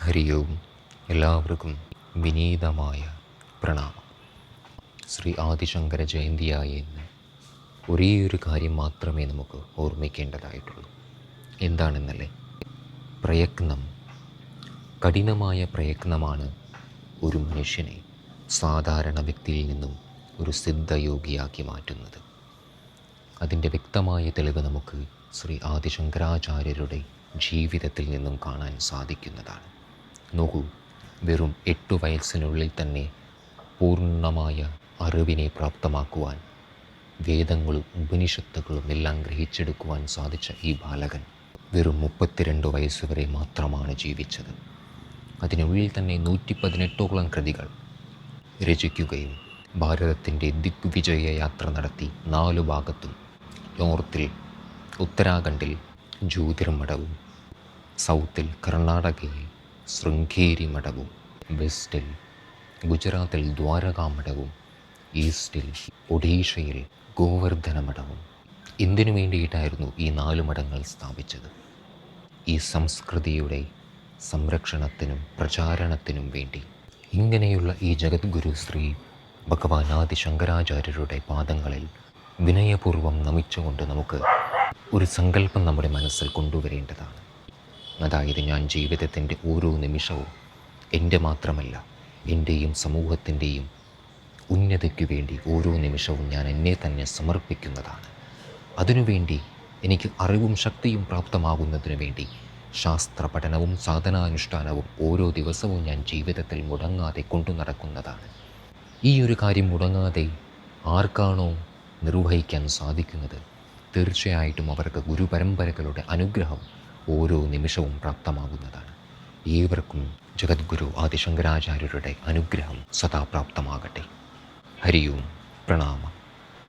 ഹരി ഓം. എല്ലാവർക്കും വിനീതമായ പ്രണാമം. ശ്രീ ആദിശങ്കര ജയന്തിയായ ഇന്ന് ഒരേയൊരു കാര്യം മാത്രമേ നമുക്ക് ഓർമ്മിക്കേണ്ടതായിട്ടുള്ളൂ. എന്താണെന്നല്ലേ? പ്രയത്നം. കഠിനമായ പ്രയത്നമാണ് ഒരു മനുഷ്യനെ സാധാരണ വ്യക്തിയിൽ നിന്നും ഒരു സിദ്ധയോഗിയാക്കി മാറ്റുന്നത്. അതിൻ്റെ വ്യക്തമായ തെളിവ് നമുക്ക് ശ്രീ ആദിശങ്കരാചാര്യരുടെ ജീവിതത്തിൽ നിന്നും കാണാൻ സാധിക്കുന്നതാണ്. നോക്കൂ, വെറും 8 വയസ്സിനുള്ളിൽ തന്നെ പൂർണ്ണമായ അറിവിനെ പ്രാപ്തമാക്കുവാൻ, വേദങ്ങളും ഉപനിഷത്തുകളും എല്ലാം ഗ്രഹിച്ചെടുക്കുവാൻ സാധിച്ച ഈ ബാലകൻ വെറും 32 വയസ്സുവരെ മാത്രമാണ് ജീവിച്ചത്. അതിനുള്ളിൽ തന്നെ 118ഓളം കൃതികൾ രചിക്കുകയും ഭാരതത്തിൻ്റെ ദിഗ്വിജയ യാത്ര നടത്തി 4 ഭാഗത്തും, നോർത്തിൽ ഉത്തരാഖണ്ഡിൽ ജ്യോതിർമഠവും, സൗത്തിൽ കർണാടകയിൽ ശൃംഗേരി മഠവും, വെസ്റ്റിൽ ഗുജറാത്തിൽ ദ്വാരകാ മഠവും, ഈസ്റ്റിൽ ഒഡീഷയിൽ ഗോവർദ്ധന മഠവും. എന്തിനു വേണ്ടിയിട്ടായിരുന്നു ഈ 4 മഠങ്ങൾ സ്ഥാപിച്ചത്? ഈ സംസ്കൃതിയുടെ സംരക്ഷണത്തിനും പ്രചാരണത്തിനും വേണ്ടി. ഇങ്ങനെയുള്ള ഈ ജഗദ്ഗുരു ശ്രീ ഭഗവാൻ ആദിശങ്കരാചാര്യരുടെ പാദങ്ങളിൽ വിനയപൂർവ്വം നമിച്ചുകൊണ്ട് നമുക്ക് ഒരു സങ്കല്പം നമ്മുടെ മനസ്സിൽ കൊണ്ടുവരേണ്ടതാണ്. അതായത്, ഞാൻ ജീവിതത്തിൻ്റെ ഓരോ നിമിഷവും എൻ്റെ മാത്രമല്ല, എൻ്റെയും സമൂഹത്തിൻ്റെയും ഉന്നതിക്ക് വേണ്ടി ഓരോ നിമിഷവും ഞാൻ എന്നെ തന്നെ സമർപ്പിക്കുന്നതാണ്. അതിനുവേണ്ടി എനിക്ക് അറിവും ശക്തിയും പ്രാപ്തമാകുന്നതിനു വേണ്ടി ശാസ്ത്ര പഠനവും സാധനാനുഷ്ഠാനവും ഓരോ ദിവസവും ഞാൻ ജീവിതത്തിൽ മുടങ്ങാതെ കൊണ്ടു നടക്കുന്നതാണ്. ഈ ഒരു കാര്യം മുടങ്ങാതെ ആർക്കാണോ നിർവഹിക്കാൻ സാധിക്കുന്നത്, തീർച്ചയായിട്ടും അവർക്ക് ഗുരുപരമ്പരകളുടെ അനുഗ്രഹം ഓരോ നിമിഷവും പ്രാപ്തമാകുന്നതാണ്. ഏവർക്കും ജഗദ്ഗുരു ആദിശങ്കരാചാര്യരുടെ അനുഗ്രഹം സദാ പ്രാപ്തമാകട്ടെ. ഹരി ഓം. പ്രണാമം.